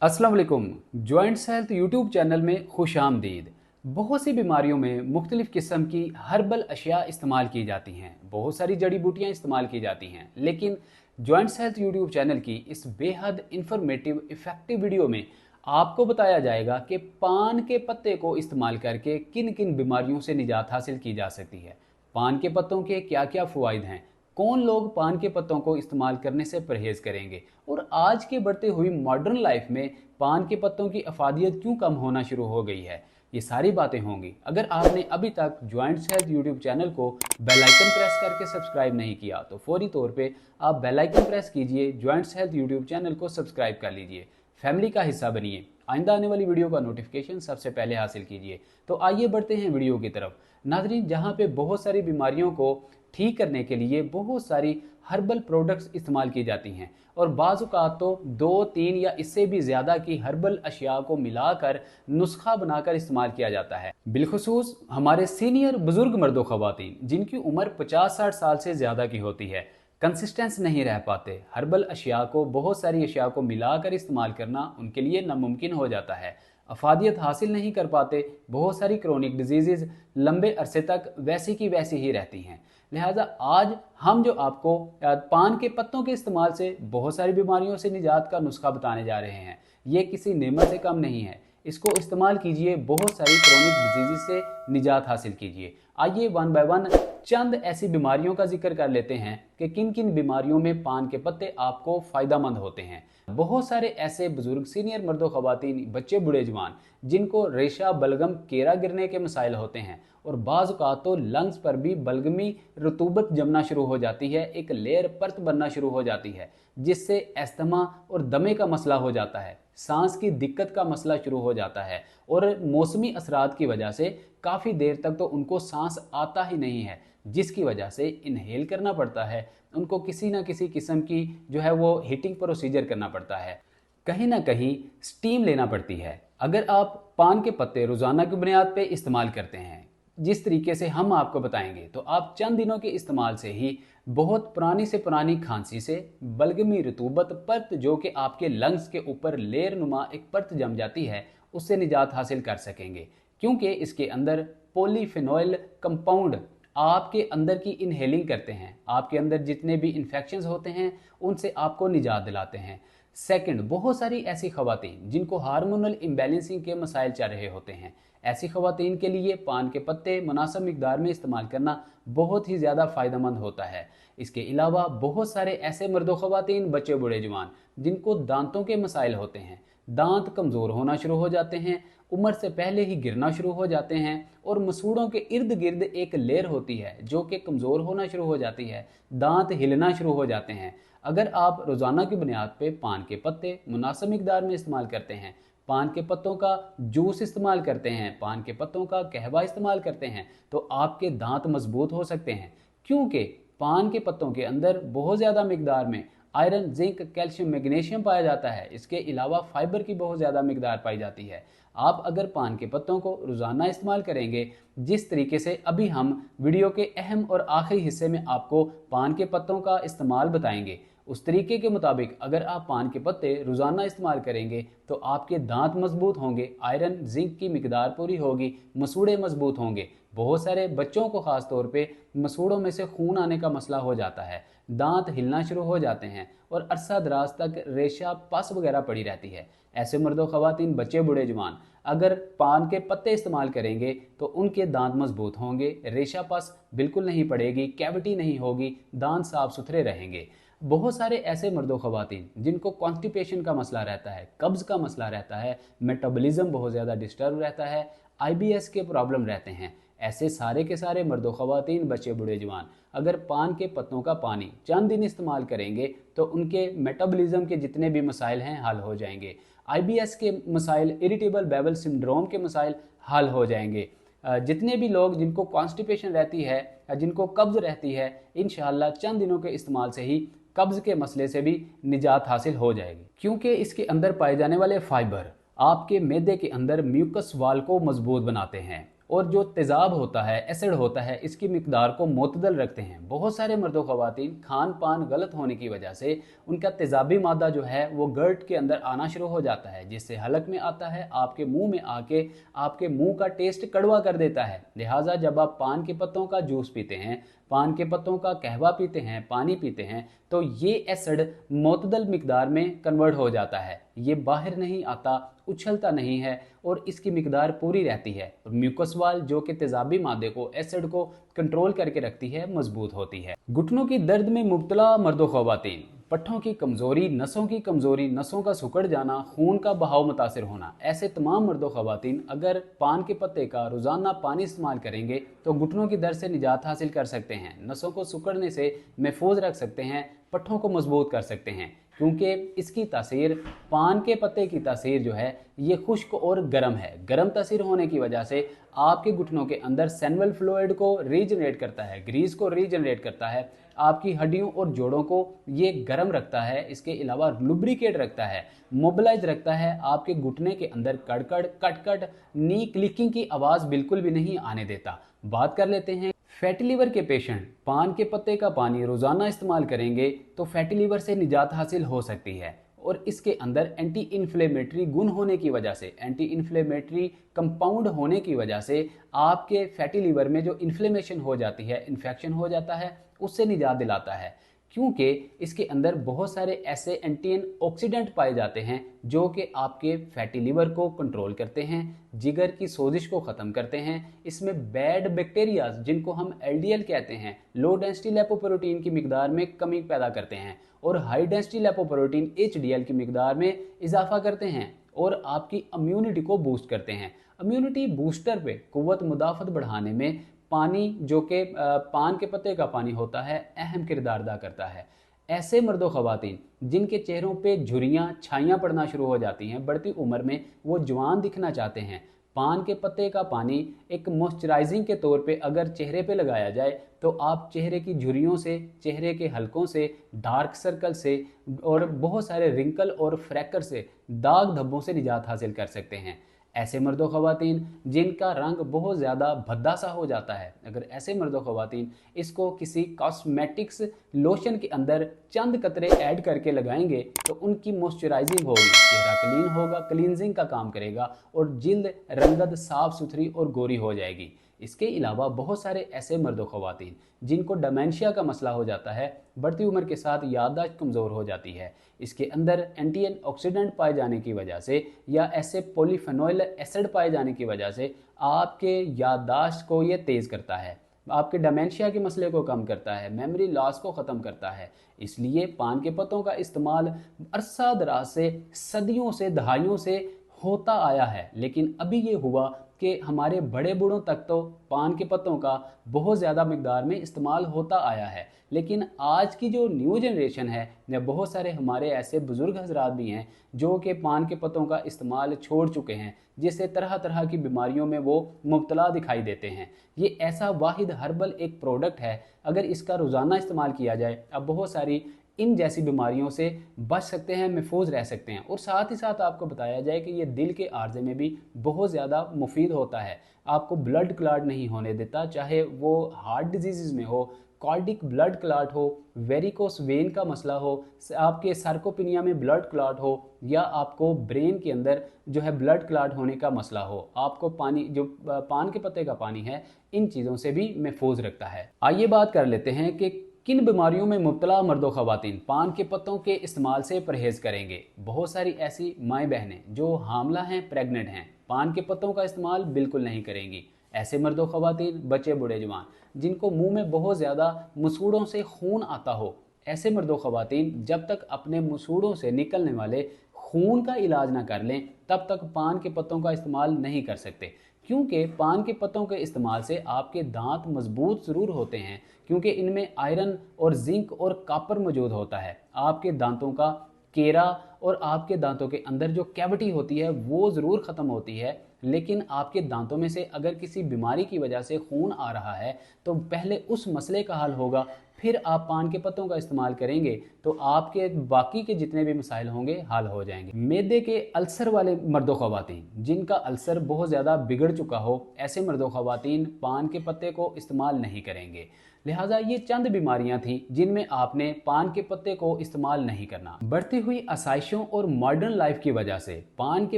अस्सलाम वालेकुम। Joints health YouTube channel में खुश आमदीद। बहुत सी बीमारियों में मुख्तलिफ़ किस्म की हर्बल अशिया इस्तेमाल की जाती हैं, बहुत सारी जड़ी बूटियाँ इस्तेमाल की जाती हैं, लेकिन जॉइंट्स हेल्थ यूट्यूब चैनल की इस बेहद इंफॉर्मेटिव इफ़ेक्टिव वीडियो में आपको बताया जाएगा कि पान के पत्ते को इस्तेमाल करके किन किन बीमारियों से निजात हासिल की जा सकती है। पान के पत्तों के क्या क्या फ़वाइद हैं, कौन लोग पान के पत्तों को इस्तेमाल करने से परहेज़ करेंगे, और आज के बढ़ते हुई मॉडर्न लाइफ में पान के पत्तों की अफादियत क्यों कम होना शुरू हो गई है। ये सारी बातें होंगी। अगर आपने अभी तक जॉइंट्स हेल्थ यूट्यूब चैनल को बेल आइकन प्रेस करके सब्सक्राइब नहीं किया तो फौरी तौर पे आप बेल आइकन प्रेस कीजिए, जॉइंट्स हेल्थ यूट्यूब चैनल को सब्सक्राइब कर लीजिए, फैमिली का हिस्सा बनिए, आइंदा आने वाली वीडियो का नोटिफिकेशन सबसे पहले हासिल कीजिए। तो आइए बढ़ते हैं वीडियो की तरफ। नाज़रीन, जहाँ पे बहुत सारी बीमारियों को ठीक करने के लिए बहुत सारी हर्बल प्रोडक्ट्स इस्तेमाल की जाती हैं और बाज़ औक़ात तो 2, 3 या इससे भी ज़्यादा की हर्बल अशिया को मिलाकर नुस्खा बनाकर इस्तेमाल किया जाता है। बिलखुसूस हमारे सीनियर बुजुर्ग मर्दों ख़वातीन जिनकी उम्र 50-60 साल से ज़्यादा की होती है, कंसिस्टेंस नहीं रह पाते, हर्बल अशिया को बहुत सारी अशिया को मिलाकर इस्तेमाल करना उनके लिए नामुमकिन हो जाता है, अफादियत हासिल नहीं कर पाते, बहुत सारी क्रोनिक डिजीज़ लंबे अरसे तक वैसी की वैसी ही रहती हैं। लिहाजा आज हम जो आपको पान के पत्तों के इस्तेमाल से बहुत सारी बीमारियों से निजात का नुस्खा बताने जा रहे हैं। ये किसी नेमत से कम नहीं है। इसको इस्तेमाल कीजिए, बहुत सारी क्रोनिक डिजीज़ से निजात हासिल कीजिए। आइए वन बाय वन चंद ऐसी बीमारियों का जिक्र कर लेते हैं कि किन किन बीमारियों में पान के पत्ते आपको फ़ायदेमंद होते हैं। बहुत सारे ऐसे बुजुर्ग सीनियर मर्दों ख़वातीन, बच्चे बूढ़े जवान जिनको रेशा बलगम केरा गिरने के मसाइल होते हैं और बाज़ औक़ात तो लंग्स पर भी बलगमी रतूबत जमना शुरू हो जाती है, एक लेयर परत बनना शुरू हो जाती है जिससे एस्थमा और दमे का मसला हो जाता है, सांस की दिक्कत का मसला शुरू हो जाता है और मौसमी असरात की वजह से काफ़ी देर तक तो उनको सांस आता ही नहीं है, जिसकी वजह से इनहेल करना पड़ता है, उनको किसी ना किसी किस्म की जो है वो हीटिंग प्रोसीजर करना पड़ता है, कहीं ना कहीं स्टीम लेना पड़ती है। अगर आप पान के पत्ते रोज़ाना की बुनियाद पे इस्तेमाल करते हैं जिस तरीके से हम आपको बताएंगे, तो आप चंद दिनों के इस्तेमाल से ही बहुत पुरानी से पुरानी खांसी से, बलगमी रतूबत परत जो कि आपके लंग्स के ऊपर लेयर नुमा एक परत जम जाती है, उससे निजात हासिल कर सकेंगे, क्योंकि इसके अंदर पॉलीफेनॉल कंपाउंड आपके अंदर की इनहेलिंग करते हैं, आपके अंदर जितने भी इन्फेक्शंस होते हैं उनसे आपको निजात दिलाते हैं। सेकंड, बहुत सारी ऐसी ख़वातीन जिनको हार्मोनल इम्बैलेंसिंग के मसाइल चल रहे होते हैं, ऐसी ख़वातीन के लिए पान के पत्ते मुनासिब मिकदार में इस्तेमाल करना बहुत ही ज़्यादा फ़ायदेमंद होता है। इसके अलावा बहुत सारे ऐसे मर्दों ख़वातीन, बच्चे बूढ़े जवान जिनको दांतों के मसाइल होते हैं, दांत कमज़ोर होना शुरू हो जाते हैं, उम्र से पहले ही गिरना शुरू हो जाते हैं और मसूड़ों के इर्द गिर्द एक लेयर होती है जो कि कमज़ोर होना शुरू हो जाती है, दांत हिलना शुरू हो जाते हैं। अगर आप रोज़ाना की बुनियाद पे पान के पत्ते मुनासिब मिकदार में इस्तेमाल करते हैं, पान के पत्तों का जूस इस्तेमाल करते हैं, पान के पत्तों का कहवा इस्तेमाल करते हैं, तो आपके दांत मजबूत हो सकते हैं, क्योंकि पान के पत्तों के अंदर बहुत ज़्यादा मिकदार में आयरन, जिंक, कैल्शियम, मैग्नीशियम पाया जाता है। इसके अलावा फाइबर की बहुत ज़्यादा मिकदार पाई जाती है। आप अगर पान के पत्तों को रोज़ाना इस्तेमाल करेंगे, जिस तरीके से अभी हम वीडियो के अहम और आखिरी हिस्से में आपको पान के पत्तों का इस्तेमाल बताएंगे, उस तरीके के मुताबिक अगर आप पान के पत्ते रोज़ाना इस्तेमाल करेंगे तो आपके दांत मजबूत होंगे, आयरन, जिंक की मिकदार पूरी होगी, मसूड़े मजबूत होंगे। बहुत सारे बच्चों को ख़ास तौर पे मसूड़ों में से खून आने का मसला हो जाता है, दांत हिलना शुरू हो जाते हैं और अरसा दराज तक रेशा पस वगैरह पड़ी रहती है। ऐसे मर्दों ख़वातीन, बच्चे बूढ़े जवान अगर पान के पत्ते इस्तेमाल करेंगे तो उनके दांत मजबूत होंगे, रेशा पस बिल्कुल नहीं पड़ेगी, कैविटी नहीं होगी, दांत साफ सुथरे रहेंगे। बहुत सारे ऐसे मर्दों ख़वातीन जिनको कॉन्स्टिपेशन का मसला रहता है, कब्ज़ का मसला रहता है, मेटाबॉलिज्म बहुत ज़्यादा डिस्टर्ब रहता है, आईबीएस के प्रॉब्लम रहते हैं, ऐसे सारे के सारे मर्दों ख़वातीन, बच्चे बूढ़े जवान अगर पान के पत्तों का पानी चंद दिन इस्तेमाल करेंगे तो उनके मेटाबॉलिज्म के जितने भी मसाइल हैं हल हो जाएंगे, आईबीएस के मसाइल, इरिटेबल बाउल सिंड्रोम के मसाइल हल हो जाएंगे। जितने भी लोग जिनको कॉन्स्टिपेशन रहती है, जिनको कब्ज़ रहती है, इंशाअल्लाह चंद दिनों के इस्तेमाल से ही कब्ज़ के मसले से भी निजात हासिल हो जाएगी, क्योंकि इसके अंदर पाए जाने वाले फाइबर आपके मैदे के अंदर म्यूकस वाल को मजबूत बनाते हैं और जो तेज़ाब होता है, एसिड होता है, इसकी मिकदार को मुतदल रखते हैं। बहुत सारे मर्द व ख़वातीन खान पान गलत होने की वजह से उनका तेज़ाबी मादा जो है वो गर्ट के अंदर आना शुरू हो जाता है, जिससे हलक में आता है, आपके मुंह में आके आपके मुंह का टेस्ट कड़वा कर देता है। लिहाजा जब आप पान के पत्तों का जूस पीते हैं, पान के पत्तों का कहवा पीते हैं, पानी पीते हैं, तो ये एसिड मुतदल मिकदार में कन्वर्ट हो जाता है। ये बाहर नहीं आता, उछलता नहीं है और इसकी मिकदार पूरी रहती है। और म्यूकस वाल जो कि तेज़ाबी मादे को, एसिड को कंट्रोल करके रखती है, मजबूत होती है। घुटनों की दर्द में मुब्तला मर्द व ख़वातीन, पट्ठों की कमज़ोरी, नसों की कमज़ोरी, नसों का सिकुड़ जाना, खून का बहाव मुतासिर होना, ऐसे तमाम मर्द व ख़वातीन अगर पान के पत्ते का रोज़ाना पानी इस्तेमाल करेंगे तो घुटनों की दर्द से निजात हासिल कर सकते हैं, नसों को सिकुड़ने से महफूज रख सकते हैं, पट्ठों को मजबूत कर सकते हैं। क्योंकि इसकी तासीर, पान के पत्ते की तासीर जो है ये खुश्क और गर्म है। गर्म तासीर होने की वजह से आपके घुटनों के अंदर सैनवल फ्लूइड को रीजनरेट करता है, ग्रीस को रीजनरेट करता है, आपकी हड्डियों और जोड़ों को ये गर्म रखता है। इसके अलावा लुब्रिकेट रखता है, मोबिलाइज रखता है। आपके घुटने के अंदर कड़कड़, कटकट, नी क्लिकिंग की आवाज़ बिल्कुल भी नहीं आने देता। बात कर लेते हैं फैटी लीवर के पेशेंट। पान के पत्ते का पानी रोज़ाना इस्तेमाल करेंगे तो फैटी लीवर से निजात हासिल हो सकती है। और इसके अंदर एंटी इन्फ्लेमेटरी गुण होने की वजह से, एंटी इन्फ्लेमेटरी कंपाउंड होने की वजह से आपके फैटी लीवर में जो इन्फ्लेमेशन हो जाती है, इन्फेक्शन हो जाता है, उससे निजात दिलाता है। क्योंकि इसके अंदर बहुत सारे ऐसे एंटी ऑक्सीडेंट पाए जाते हैं जो कि आपके फैटी लीवर को कंट्रोल करते हैं, जिगर की सोजिश को ख़त्म करते हैं। इसमें बैड बैक्टीरिया जिनको हम LDL कहते हैं, लो डेंसिटी लिपोप्रोटीन की मिकदार में कमी पैदा करते हैं और हाई डेंसिटी लिपोप्रोटीन HDL की मिकदार में इजाफा करते हैं और आपकी इम्यूनिटी को बूस्ट करते हैं। इम्यूनिटी बूस्टर पे कुव्वत मुदाफ़त बढ़ाने में पानी जो कि पान के पत्ते का पानी होता है अहम किरदार अदा करता है। ऐसे मर्द व ख़वातीन जिनके चेहरों पे झुर्रियाँ, छाइयाँ पड़ना शुरू हो जाती हैं बढ़ती उम्र में, वो जवान दिखना चाहते हैं, पान के पत्ते का पानी एक मॉइस्चराइजिंग के तौर पे अगर चेहरे पे लगाया जाए तो आप चेहरे की झुर्रियों से, चेहरे के हलकों से, डार्क सर्कल से और बहुत सारे रिंकल और फ्रैकर से, दाग धब्बों से निजात हासिल कर सकते हैं। ऐसे मर्द व ख़वातीन जिनका रंग बहुत ज़्यादा भद्दा सा हो जाता है, अगर ऐसे मर्द व ख़वातीन इसको किसी कॉस्मेटिक्स लोशन के अंदर चंद कतरे ऐड करके लगाएंगे तो उनकी मॉइस्चराइजिंग होगी, चेहरा क्लीन होगा, क्लींजिंग का काम करेगा और जिल्द रंगत साफ़ सुथरी और गोरी हो जाएगी। इसके अलावा बहुत सारे ऐसे मर्द व ख़वातीन जिनको डिमेंशिया का मसला हो जाता है, बढ़ती उम्र के साथ याददाश्त कमज़ोर हो जाती है, इसके अंदर एंटी ऑक्सीडेंट पाए जाने की वजह से या ऐसे पॉलीफेनोल एसिड पाए जाने की वजह से आपके याददाश्त को ये तेज़ करता है, आपके डिमेंशिया के मसले को कम करता है, मेमोरी लॉस को ख़त्म करता है। इसलिए पान के पत्तों का इस्तेमाल अरसा दराज से, सदियों से, दहाइयों से होता आया है, लेकिन अभी ये हुआ कि हमारे बड़े बूढ़ों तक तो पान के पत्तों का बहुत ज़्यादा मिकदार में इस्तेमाल होता आया है। लेकिन आज की जो न्यू जनरेशन है, या बहुत सारे हमारे ऐसे बुज़ुर्ग हजरात भी हैं जो कि पान के पत्तों का इस्तेमाल छोड़ चुके हैं, जिससे तरह तरह की बीमारियों में वो मुब्तला दिखाई देते हैं। ये ऐसा वाहिद हर्बल एक प्रोडक्ट है, अगर इसका रोज़ाना इस्तेमाल किया जाए अब बहुत सारी इन जैसी बीमारियों से बच सकते हैं, महफूज रह सकते हैं। और साथ ही साथ आपको बताया जाए कि ये दिल के आर्जे में भी बहुत ज़्यादा मुफीद होता है, आपको ब्लड क्लॉट नहीं होने देता, चाहे वो हार्ट डिजीज़ में हो, कार्डिक ब्लड क्लॉट हो, वेरिकोस वेन का मसला हो, आपके सार्कोपिनिया में ब्लड क्लॉट हो, या आपको ब्रेन के अंदर जो है ब्लड क्लॉट होने का मसला हो, आपको पानी जो पान के पत्ते का पानी है इन चीज़ों से भी महफूज रखता है। आइए बात कर लेते हैं कि किन बीमारियों में मुब्तला मर्द व ख़वातीन पान के पत्तों के इस्तेमाल से परहेज़ करेंगे। बहुत सारी ऐसी माएँ बहनें जो हामला हैं, प्रेग्नेंट हैं, पान के पत्तों का इस्तेमाल बिल्कुल नहीं करेंगी। ऐसे मर्द व ख़वातीन, बच्चे बूढ़े जवान जिनको मुंह में बहुत ज़्यादा मसूड़ों से खून आता हो, ऐसे मर्द व ख़वातीन जब तक अपने मसूड़ों से निकलने वाले खून का इलाज ना कर लें तब तक पान के पत्तों का इस्तेमाल नहीं कर सकते। क्योंकि पान के पत्तों के इस्तेमाल से आपके दांत मजबूत ज़रूर होते हैं, क्योंकि इनमें आयरन और जिंक और कॉपर मौजूद होता है। आपके दांतों का केरा और आपके दांतों के अंदर जो कैविटी होती है वो ज़रूर ख़त्म होती है, लेकिन आपके दांतों में से अगर किसी बीमारी की वजह से खून आ रहा है तो पहले उस मसले का हल होगा फिर आप पान के पत्तों का इस्तेमाल करेंगे तो आपके बाकी के जितने भी मसाइल होंगे हल हो जाएंगे। मैदे के अल्सर वाले मर्दो ख़वातीन, जिनका अल्सर बहुत ज़्यादा बिगड़ चुका हो, ऐसे मर्दो ख़वातीन पान के पत्ते को इस्तेमाल नहीं करेंगे। लिहाजा ये चंद बीमारियां थीं जिनमें आपने पान के पत्ते को इस्तेमाल नहीं करना। बढ़ती हुई आसाइशों और मॉडर्न लाइफ की वजह से पान के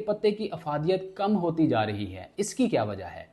पत्ते की अफादियत कम होती जा रही है। इसकी क्या वजह है?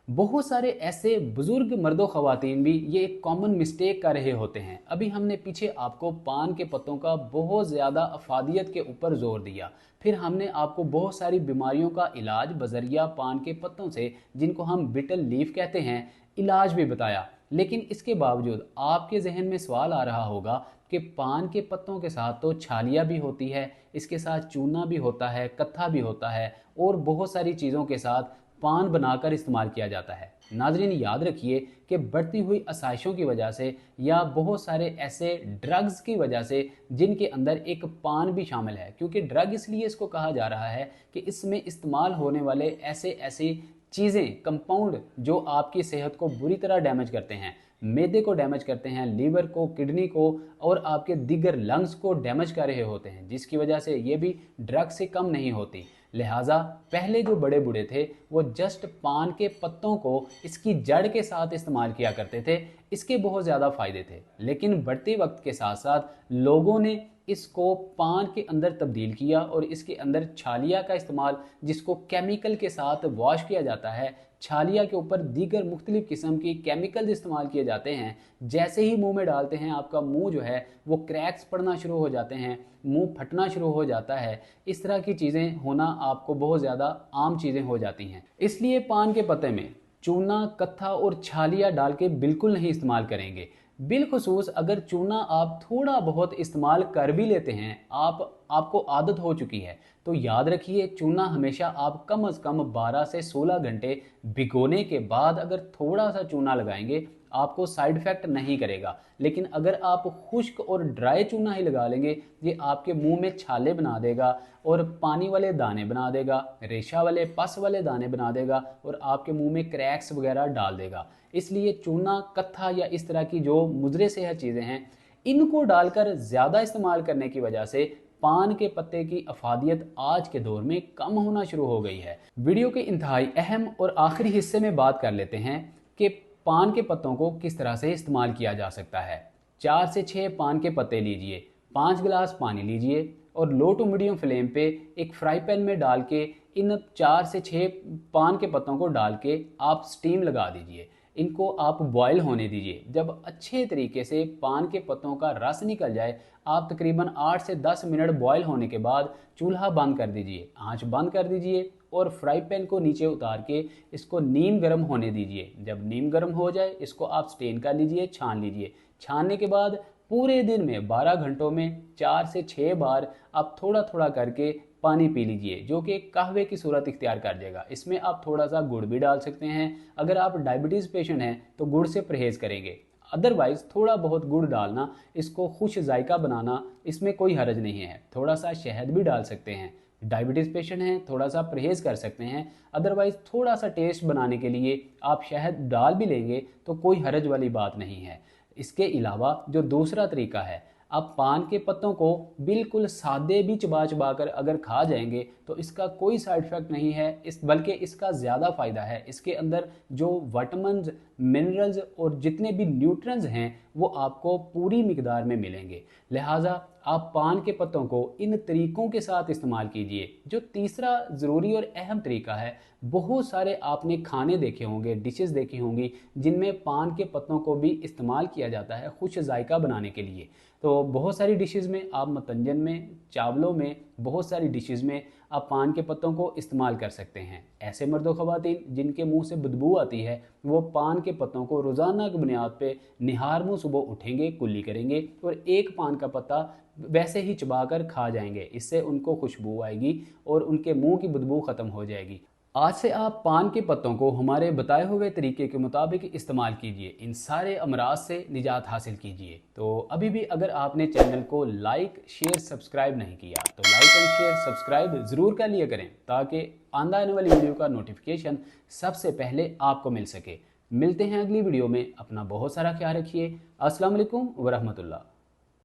बहुत सारे ऐसे बुजुर्ग मर्दो ख़वातीन भी ये एक कॉमन मिस्टेक कर रहे होते हैं। अभी हमने पीछे आपको पान के पत्तों का बहुत ज़्यादा अफादियत के ऊपर जोर दिया, फिर हमने आपको बहुत सारी बीमारियों का इलाज बजरिया पान के पत्तों से, जिनको हम बिटल लीफ कहते हैं, इलाज भी बताया। लेकिन इसके बावजूद आपके जहन में सवाल आ रहा होगा कि पान के पत्तों के साथ तो छालिया भी होती है, इसके साथ चूना भी होता है, कत्था भी होता है और बहुत सारी चीज़ों के साथ पान बनाकर इस्तेमाल किया जाता है। नाजरीन, याद रखिए कि बढ़ती हुई आसाइशों की वजह से या बहुत सारे ऐसे ड्रग्स की वजह से जिनके अंदर एक पान भी शामिल है, क्योंकि ड्रग इसलिए इसको कहा जा रहा है कि इसमें इस्तेमाल होने वाले ऐसी चीज़ें, कंपाउंड जो आपकी सेहत को बुरी तरह डैमेज करते हैं, मैदे को डैमेज करते हैं, लीवर को, किडनी को और आपके दीगर लंग्स को डैमेज कर रहे होते हैं, जिसकी वजह से ये भी ड्रग से कम नहीं होती। लिहाजा पहले जो बड़े बूढ़े थे वो जस्ट पान के पत्तों को इसकी जड़ के साथ इस्तेमाल किया करते थे, इसके बहुत ज़्यादा फ़ायदे थे। लेकिन बढ़ते वक्त के साथ साथ लोगों ने इसको पान के अंदर तब्दील किया और इसके अंदर छालिया का इस्तेमाल, जिसको केमिकल के साथ वॉश किया जाता है, छालिया के ऊपर दीगर मुख्तलिफ किस्म की केमिकल्स इस्तेमाल किए जाते हैं। जैसे ही मुंह में डालते हैं आपका मुंह जो है वो क्रैक्स पड़ना शुरू हो जाते हैं, मुंह फटना शुरू हो जाता है। इस तरह की चीज़ें होना आपको बहुत ज़्यादा आम चीज़ें हो जाती हैं। इसलिए पान के पत्ते में चूना, कत्था और छालिया डाल के बिल्कुल नहीं इस्तेमाल करेंगे। बिलखुसूस अगर चूना आप थोड़ा बहुत इस्तेमाल कर भी लेते हैं, आपको आदत हो चुकी है, तो याद रखिए चूना हमेशा आप कम से कम 12 से 16 घंटे भिगोने के बाद अगर थोड़ा सा चूना लगाएंगे आपको साइड इफेक्ट नहीं करेगा। लेकिन अगर आप खुश्क और ड्राई चूना ही लगा लेंगे, ये आपके मुंह में छाले बना देगा और पानी वाले दाने बना देगा, रेशा वाले, पस वाले दाने बना देगा और आपके मुंह में क्रैक्स वगैरह डाल देगा। इसलिए चूना, कत्था या इस तरह की जो मुज़रे सेहत चीज़ें हैं, इनको डालकर ज़्यादा इस्तेमाल करने की वजह से पान के पत्ते की अफादियत आज के दौर में कम होना शुरू हो गई है। वीडियो के इंतहाई अहम और आखिरी हिस्से में बात कर लेते हैं कि पान के पत्तों को किस तरह से इस्तेमाल किया जा सकता है। 4 से 6 पान के पत्ते लीजिए, 5 गिलास पानी लीजिए और लो टू मीडियम फ्लेम पे एक फ्राई पैन में डाल के इन 4 से 6 पान के पत्तों को डाल के आप स्टीम लगा दीजिए। इनको आप बॉयल होने दीजिए। जब अच्छे तरीके से पान के पत्तों का रस निकल जाए, आप तकरीबन 8 से 10 मिनट बॉयल होने के बाद चूल्हा बंद कर दीजिए, आंच बंद कर दीजिए और फ्राई पैन को नीचे उतार के इसको नीम गर्म होने दीजिए। जब नीम गर्म हो जाए इसको आप स्टेन कर लीजिए, छान लीजिए। छानने के बाद पूरे दिन में 12 घंटों में 4 से 6 बार आप थोड़ा थोड़ा करके पानी पी लीजिए, जो कि कहवे की सूरत इख्तियार कर देगा। इसमें आप थोड़ा सा गुड़ भी डाल सकते हैं। अगर आप डायबिटीज़ पेशेंट हैं तो गुड़ से परहेज़ करेंगे, अदरवाइज़ थोड़ा बहुत गुड़ डालना, इसको खुश जायका बनाना, इसमें कोई हर्ज नहीं है। थोड़ा सा शहद भी डाल सकते हैं। डायबिटीज़ पेशेंट हैं, थोड़ा सा परहेज़ कर सकते हैं। अदरवाइज़ थोड़ा सा टेस्ट बनाने के लिए आप शहद डाल भी लेंगे तो कोई हर्ज वाली बात नहीं है। इसके अलावा जो दूसरा तरीका है, आप पान के पत्तों को बिल्कुल सादे भी चबा चबा कर अगर खा जाएंगे तो इसका कोई साइड इफ़ेक्ट नहीं है, बल्कि इसका ज़्यादा फ़ायदा है। इसके अंदर जो विटामिन्स, मिनरल्स और जितने भी न्यूट्रिएंट्स हैं वो आपको पूरी मिकदार में मिलेंगे। लिहाजा आप पान के पत्तों को इन तरीक़ों के साथ इस्तेमाल कीजिए। जो तीसरा ज़रूरी और अहम तरीका है, बहुत सारे आपने खाने देखे होंगे, डिशेस देखी होंगी जिनमें पान के पत्तों को भी इस्तेमाल किया जाता है खुश जायका बनाने के लिए। तो बहुत सारी डिशेस में, आप मतंजन में, चावलों में, बहुत सारी डिशेस में आप पान के पत्तों को इस्तेमाल कर सकते हैं। ऐसे मर्द व ख़वातीन जिनके मुंह से बदबू आती है वो पान के पत्तों को रोज़ाना की बुनियाद पे निहार मुँह सुबह उठेंगे, कुल्ली करेंगे और एक पान का पत्ता वैसे ही चबाकर खा जाएंगे। इससे उनको खुशबू आएगी और उनके मुंह की बदबू ख़त्म हो जाएगी। आज से आप पान के पत्तों को हमारे बताए हुए तरीके के मुताबिक इस्तेमाल कीजिए, इन सारे अमराज से निजात हासिल कीजिए। तो अभी भी अगर आपने चैनल को लाइक, शेयर, सब्सक्राइब नहीं किया तो लाइक एंड शेयर, सब्सक्राइब ज़रूर कर लिया करें ताकि आने वाली वीडियो का नोटिफिकेशन सबसे पहले आपको मिल सके। ملتے ہیں اگلی ویڈیو میں، اپنا بہت سارا خیال رکھیے۔ السلام علیکم ورحمۃ اللہ۔